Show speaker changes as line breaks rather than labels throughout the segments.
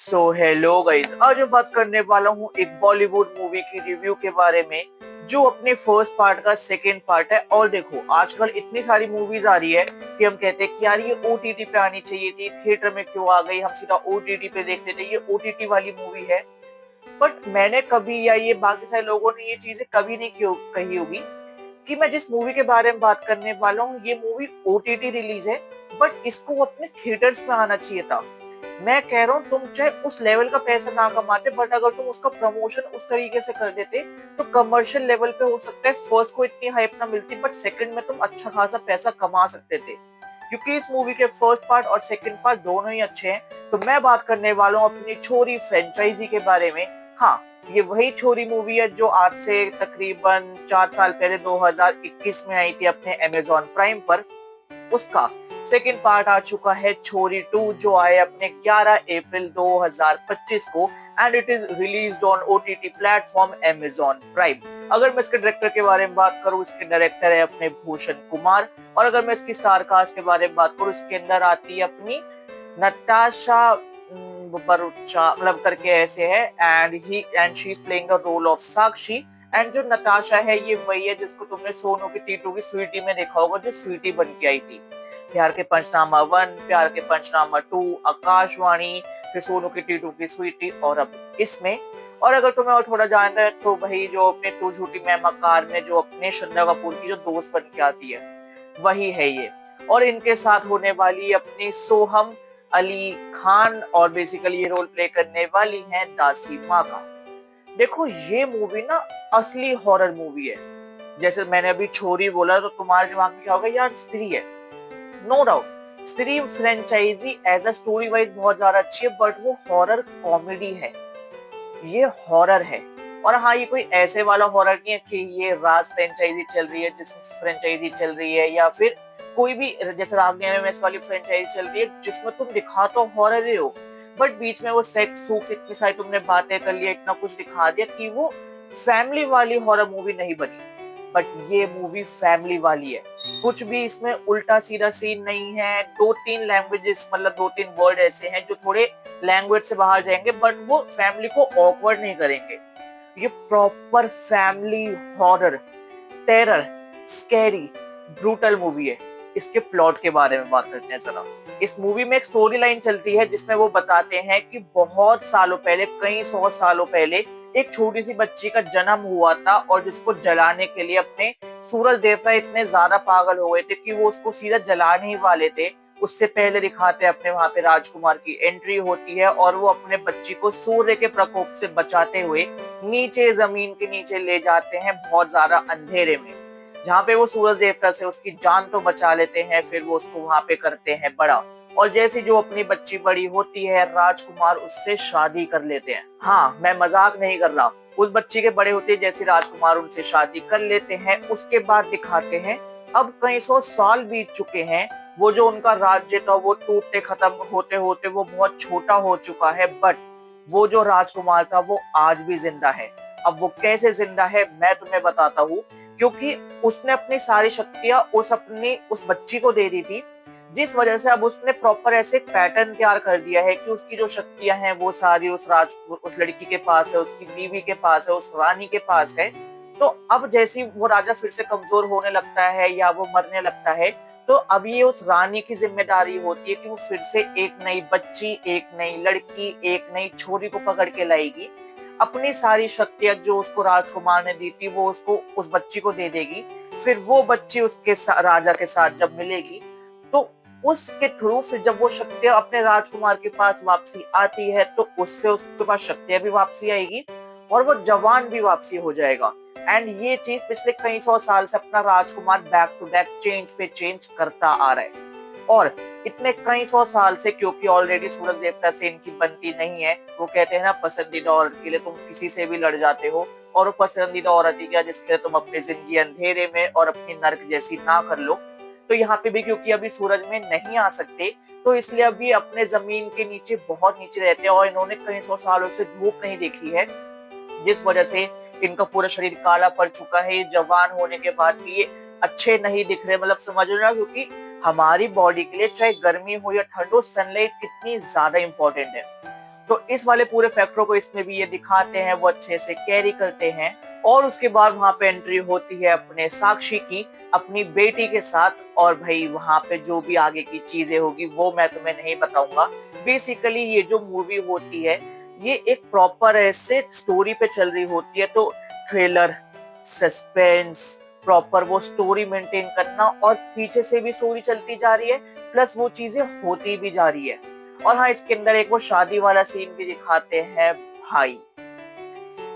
Hello guys, आज मैं बात करने वाला हूँ एक बॉलीवुड मूवी की रिव्यू के बारे में जो अपने फर्स्ट पार्ट का सेकंड पार्ट है। और देखो, आजकल इतनी सारी मूवीज आ रही है कि हम कहते हैं कि यार ये ओटीटी पे आनी चाहिए थी, थिएटर में क्यों आ गई, हम सीधा ओटीटी पे देख लेते, ये ओटीटी वाली मूवी है। बट मैंने कभी या ये बाकी सारे लोगों ने ये चीजें कभी नहीं क्यों कही होगी कि मैं जिस मूवी के बारे में बात करने वाला हूँ ये मूवी ओटीटी रिलीज है, बट इसको अपने थिएटर्स में आना चाहिए था। मैं कह रहा हूँ तुम चाहे उस लेवल का पैसा ना कमाते, बट अगर तुम उसका प्रमोशन उस तरीके से कर देते तो कमर्शियल लेवल पे हो सकता है फर्स्ट को इतनी हाइप ना मिलती, बट सेकंड में तुम अच्छा खासा पैसा कमा सकते थे, क्योंकि इस मूवी के फर्स्ट पार्ट और सेकंड पार्ट दोनों ही अच्छे हैं। तो मैं बात करने वाला हूँ अपनी छोरी फ्रेंचाइजी के बारे में। हाँ, ये वही छोरी मूवी है जो आज से तकरीबन 4 साल पहले 2021 में आई थी अपने अमेजॉन प्राइम पर। उसका सेकंड पार्ट आ चुका है छोरी 2, जो आए अपने 11 अप्रैल 2025 को, and it is released on OTT platform Amazon prime. अगर मैं इसके डायरेक्टर के बारे में बात करूं, इसके डायरेक्टर है अपने भूषण कुमार। और अगर मैं इसकी स्टार कास्ट के बारे में बात करूं, इसके अंदर आती है अपनी नताशा बरूचा मतलब करके ऐसे है, and she is playing the role of Sakshi. And जो नताशा है ये वही है जिसको तुमने सोनू की टीटू की स्वीटी में देखा होगा, जो स्वीटी बन के आई थी। प्यार के पंचनामा 1, प्यार के पंचनामा 2, आकाशवाणी, फिर सोनू की टीटू की स्वीटी और अब इसमें। और अगर तुम्हें और थोड़ा जानना है तो भाई जो अपने तू झूठी मैं मकार में जो अपने श्रद्धा कपूर की जो दोस्त बन के आती है वही है ये। और इनके साथ होने वाली अपनी सोहम अली खान, और बेसिकली ये रोल प्ले करने वाली है दासी माका। देखो, ये मूवी ना असली हॉरर मूवी है। जैसे मैंने अभी छोरी बोला तो तुम्हारे दिमाग में क्या होगा, यार स्त्री है। No doubt Stree franchise as a story wise बहुत ज्यादा अच्छी है, बट वो हॉरर कॉमेडी है, ये हॉरर है। और हाँ, ये कोई ऐसे वाला हॉरर नहीं है कि ये राज फ्रेंचाइजी चल रही है, जिसमें फ्रेंचाइजी चल रही है, या फिर कोई भी जैसे राग एमएमएस वाली फ्रेंचाइजी चल रही है जिसमें तुम दिखा तो हॉरर ही हो, बट बीच में वो सेक्स सूक्स इतनी सारी तुमने बातें कर लिया, इतना कुछ दिखा दिया कि वो फैमिली वाली हॉरर मूवी नहीं बनी। बट ये मूवी फैमिली वाली है, कुछ भी इसमें उल्टा सीधा सीन नहीं है। दो तीन लैंग्वेजेस मतलब दो तीन वर्ड ऐसे हैं जो थोड़े लैंग्वेज से बाहर जाएंगे, बट वो फैमिली को ऑकवर्ड नहीं करेंगे। ये proper family horror, terror, scary, brutal movie है। इसके प्लॉट के बारे में बात करते हैं जरा। इस मूवी में एक स्टोरी लाइन चलती है जिसमें वो बताते हैं कि बहुत सालों पहले, कई 100 सालों पहले, एक छोटी सी बच्ची का जन्म हुआ था, और जिसको जलाने के लिए अपने सूरज देवता इतने ज्यादा पागल हो गए थे कि वो उसको सीधा जलाने ही वाले थे। उससे पहले दिखाते अपने वहां पे राजकुमार की एंट्री होती है, और वो अपने बच्ची को सूर्य के प्रकोप से बचाते हुए नीचे जमीन के नीचे ले जाते हैं, बहुत ज्यादा अंधेरे में, जहाँ पे वो सूरज देवता से उसकी जान तो बचा लेते हैं, फिर वो उसको वहां पे करते हैं बड़ा। और जैसे जो अपनी बच्ची बड़ी होती है, राजकुमार उससे शादी कर लेते हैं। हाँ, मैं मजाक नहीं कर रहा, उस बच्ची के बड़े होते जैसे राजकुमार उनसे शादी कर लेते हैं। उसके बाद दिखाते हैं अब कई 100 साल बीत चुके हैं, वो जो उनका राज्य था वो टूटते खत्म होते होते वो बहुत छोटा हो चुका है, बट वो जो राजकुमार था वो आज भी जिंदा है। अब वो कैसे जिंदा है मैं तुम्हें बताता हूँ, क्योंकि उसने अपनी सारी शक्तियां उस बच्ची को दे दी थी, जिस वजह से अब उसने प्रॉपर ऐसे एक पैटर्न तैयार कर दिया है कि उसकी जो शक्तियां हैं वो सारी उस लड़की के पास है, उसकी बीवी के पास है, उस रानी के पास है। तो अब जैसे वो राजा फिर से कमजोर होने लगता है या वो मरने लगता है, तो अब ये उस रानी की जिम्मेदारी होती है कि वो फिर से एक नई बच्ची, एक नई लड़की, एक नई छोरी को पकड़ के लाएगी। अपनी सारी शक्तियां जो उसको राजकुमार ने दी थी वो उसको उस बच्ची को दे देगी। फिर वो बच्ची उसके राजा के साथ जब मिलेगी, तो उसके थ्रू फिर जब वो शक्तियां अपने राजकुमार के पास वापसी आती है, तो उससे उसके पास शक्तियां भी वापसी आएगी, और वो जवान भी वापसी हो जाएगा। एंड ये चीज पिछले कई 100 साल से अपना राजकुमार बैक टू बैक चेंज पे चेंज करता आ रहा है। और इतने कई 100 साल से, क्योंकि ऑलरेडी सूरज देवता से इनकी बनती नहीं है, वो कहते हैं ना पसंदीदा औरत के लिए तुम किसी से भी लड़ जाते हो, और वो पसंदीदा औरत ही क्या जिसके लिए तुम अपनी जिंदगी अंधेरे में और अपनी नर्क जैसी ना कर लो। तो यहाँ पे भी क्योंकि अभी सूरज में नहीं आ सकते, तो इसलिए अभी अपने जमीन के नीचे बहुत नीचे रहते हैं, और इन्होंने कई 100 सालों से धूप नहीं देखी है, जिस वजह से इनका पूरा शरीर काला पड़ चुका है। ये जवान होने के बाद भी ये अच्छे नहीं दिख रहे, मतलब समझ रहे हो, क्योंकि हमारी बॉडी के लिए चाहे गर्मी हो या ठंड हो, सनलाइट कितनी ज्यादा इंपॉर्टेंट है। तो इस वाले पूरे फैक्टरों को इसमें भी ये दिखाते हैं, वो अच्छे से कैरी करते हैं। और उसके बाद वहां पे एंट्री होती है अपने साक्षी की अपनी बेटी के साथ। और भाई वहां पे जो भी आगे की चीजें होगी वो मैं तुम्हें नहीं बताऊंगा। बेसिकली ये जो मूवी होती है ये एक प्रॉपर ऐसे स्टोरी पे चल रही होती है, तो थ्रिलर, सस्पेंस, प्रॉपर वो स्टोरी मेंटेन करना और पीछे से भी स्टोरी चलती जा रही है, प्लस वो चीजें होती भी जा रही है। और हाँ, इसके अंदर एक वो शादी वाला सीन भी दिखाते हैं भाई।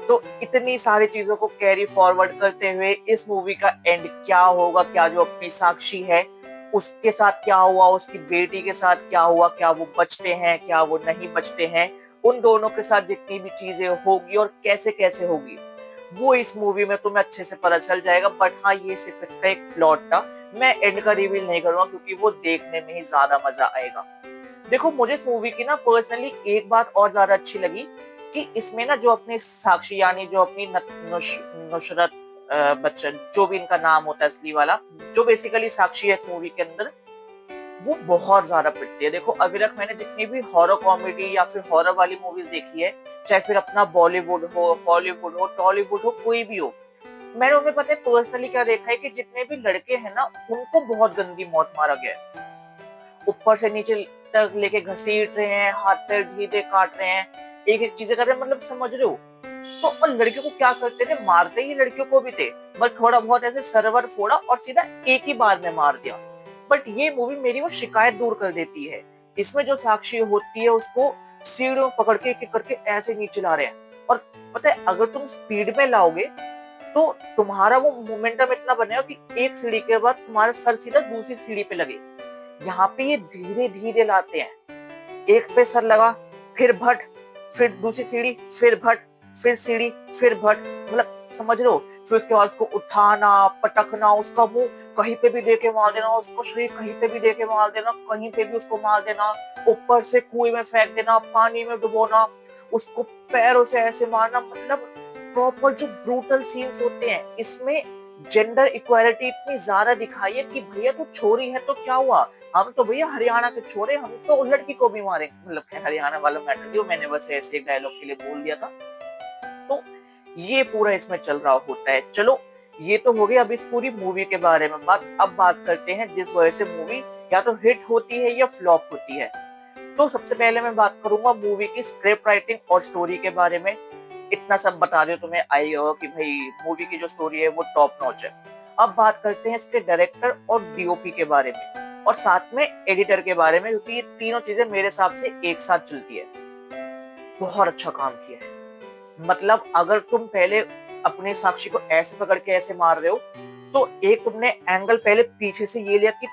तो इतनी सारी चीजों को कैरी फॉरवर्ड करते हुए इस मूवी का एंड क्या होगा, क्या जो अपनी साक्षी है उसके साथ क्या हुआ, उसकी बेटी के साथ क्या हुआ, क्या वो बचते हैं, क्या वो नहीं बचते हैं, उन दोनों के साथ जितनी भी चीजें होगी और कैसे कैसे होगी वो इस मूवी में तुम्हें अच्छे से पता चल जाएगा। बट हाँ, ये सिर्फ इसका एक प्लॉट था, मैं एंड का रिवील नहीं करूंगा क्योंकि वो देखने में ही ज्यादा मजा आएगा। देखो, मुझे इस मूवी की ना पर्सनली एक बात और ज्यादा अच्छी लगी कि इसमें ना जो अपनी साक्षी यानी जो अपनी नुसरत बच्चन, जो भी इनका नाम होता है असली वाला, जो बेसिकली साक्षी है इस मूवी के अंदर, वो बहुत ज्यादा पिटती है। देखो, अभी तक मैंने जितनी भी हॉरर कॉमेडी या फिर हॉरर वाली मूवीज देखी है, चाहे फिर अपना बॉलीवुड हो, हॉलीवुड हो, टॉलीवुड हो, कोई भी हो, मैंने उनमें पता है पर्सनली क्या देखा है कि जितने भी लड़के हैं ना उनको बहुत गंदी मौत मारा गया है। ऊपर से नीचे तक लेके घसीट रहे हैं, हाथ पैर ढीले काट रहे हैं, एक एक चीजें कर रहे हैं, मतलब समझ रहे हो। तो और लड़कियों को क्या करते थे, मारते ही लड़कियों को भी थे, बस थोड़ा बहुत ऐसे सरवर फोड़ा और सीधा एक ही बार में मार दिया। बट ये मूवी मेरी वो शिकायत दूर कर देती है। इसमें जो साक्षी होती है उसको सीढ़ियों पकड़ के एक एक करके ऐसे नीचे ला रहे हैं। और पता है, अगर तुम स्पीड में लाओगे तो तुम्हारा वो मोमेंटम इतना बनेगा कि एक सीढ़ी के बाद तुम्हारा सर सीधा दूसरी सीढ़ी पे लगे। यहाँ पे ये धीरे धीरे लाते हैं, एक पे सर लगा, फिर भट, फिर दूसरी सीढ़ी, फिर भट, फिर सीढ़ी, फिर भट, मतलब समझ लो। फिर उसके बाद उसको उठाना, पटकना, उसका मुंह कहीं पे भी दे के मार देना, उसको शरीर कहीं पे भी दे के मार देना, कहीं पे भी उसको मार देना, ऊपर से कुएं में फेंक देना, पानी में डुबोना, उसको पैरों से ऐसे मारना, मतलब प्रॉपर जो ब्रूटल सीन्स होते हैं इसमें। जेंडर इक्वालिटी इतनी ज्यादा दिखाई है कि भैया तू छोरी है तो क्या हुआ, हम तो भैया हरियाणा के छोरे, हम तो लड़की को भी मारे, मतलब हरियाणा वाला मैटर नहीं, मैंने बस ऐसे एक डायलॉग के लिए बोल दिया था। तो ये पूरा इसमें चल रहा होता है। चलो, ये तो हो गया अब इस पूरी मूवी के बारे में बात। अब बात करते हैं जिस वजह से मूवी या तो हिट होती है या फ्लॉप होती है। तो सबसे पहले मैं बात करूंगा मूवी की स्क्रिप्ट राइटिंग और स्टोरी के बारे में। इतना सब बता दो तुम्हें आई हो कि भाई मूवी की जो स्टोरी है वो टॉप नॉच है। अब बात करते हैं इसके डायरेक्टर और डीओपी के बारे में और साथ में एडिटर के बारे में, क्योंकि ये तीनों चीजें मेरे हिसाब से एक साथ चलती है। बहुत अच्छा काम किया है। मतलब अगर तुम पहले अपने साक्षी को ऐसे पकड़ के ऐसे मार रहे हो, तो एक तुमने एंगल पहले पीछे से ये लिया कि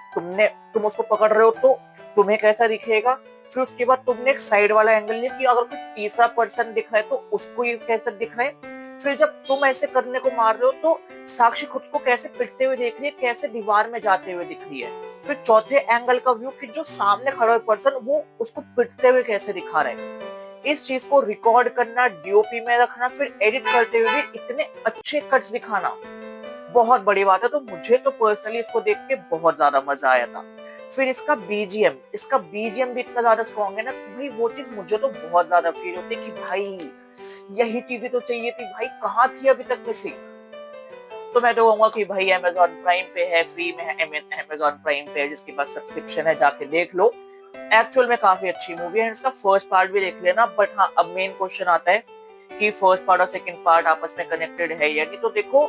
तुम उसको पकड़ रहे हो तो तुम्हें कैसा दिखेगा। फिर उसके बाद तुमने एक साइड वाला एंगल लिया कि अगर कोई तीसरा पर्सन दिख रहा है तो उसको ये कैसा दिख रहा है। फिर जब तुम ऐसे करने को मार रहे हो तो साक्षी खुद को कैसे पिटते हुए देख रही है, कैसे दीवार में जाते हुए दिख रही है। फिर चौथे एंगल का व्यू कि जो सामने खड़ा हुआ पर्सन वो उसको पिटते हुए कैसे दिखा रहा है। इस चीज को रिकॉर्ड करना, डीओपी में रखना, फिर एडिट करते हुए इतने अच्छे कट्स दिखाना बहुत बड़ी बात है। तो मुझे तो पर्सनली इसको देख के बहुत ज्यादा मजा आया था। फिर इसका बीजीएम भी इतना ज्यादा स्ट्रॉन्ग है ना कि भाई वो चीज मुझे तो बहुत ज्यादा फील होती है कि भाई यही चीजें तो चाहिए थी, भाई कहाँ थी अभी तक मिसिंग। तो मैं तो कहूंगा कि भाई अमेजोन प्राइम पे है, फ्री में है, अमेजोन प्राइम पे है, जिसके पास सब्सक्रिप्शन है जाके देख लो। एक्चुअल में काफी अच्छी मूवी है, इसका फर्स्ट पार्ट भी देख लेना। बट हाँ, अब मेन क्वेश्चन आता है कि फर्स्ट पार्ट और सेकंड पार्ट आपस में कनेक्टेड है या नहीं। तो देखो,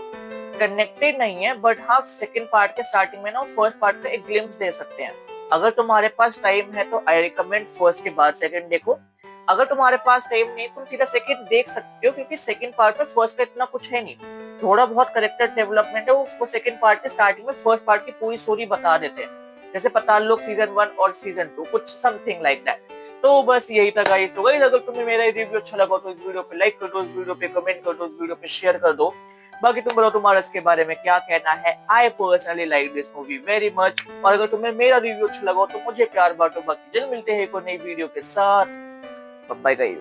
कनेक्टेड नहीं है, बट हाँ सेकंड पार्ट के स्टार्टिंग में ना फर्स्ट पार्ट का एक ग्लिम्स दे सकते हैं। अगर तुम्हारे पास टाइम है तो आई रिकमेंड फर्स्ट के बाद सेकंड देखो। अगर तुम्हारे पास टाइम नहीं, तुम सीधा सेकंड देख सकते हो, क्योंकि सेकंड पार्ट में फर्स्ट का इतना कुछ है नहीं। थोड़ा बहुत कैरेक्टर डेवलपमेंट है, वो सेकंड पार्ट के स्टार्टिंग में फर्स्ट पार्ट की पूरी स्टोरी बता देते हैं, जैसे पताल लोग सीजन 1 और सीजन 2, कुछ समथिंग लाइक दैट। तो बस यही था गाइस। तो गाइस, अगर तुम्हें मेरा रिव्यू अच्छा लगा तो इस वीडियो पे लाइक कर दो, इस वीडियो पे कमेंट कर दो, इस वीडियो पे शेयर कर दो। बाकी तुम बताओ तुम्हारा इसके बारे में क्या कहना है। I personally like this movie very much. और अगर तुम्हें मेरा रिव्यू अच्छा लगा तो मुझे प्यार बांटो। बाकी जल्द मिलते हैं एक और नई वीडियो के साथ। Bye guys.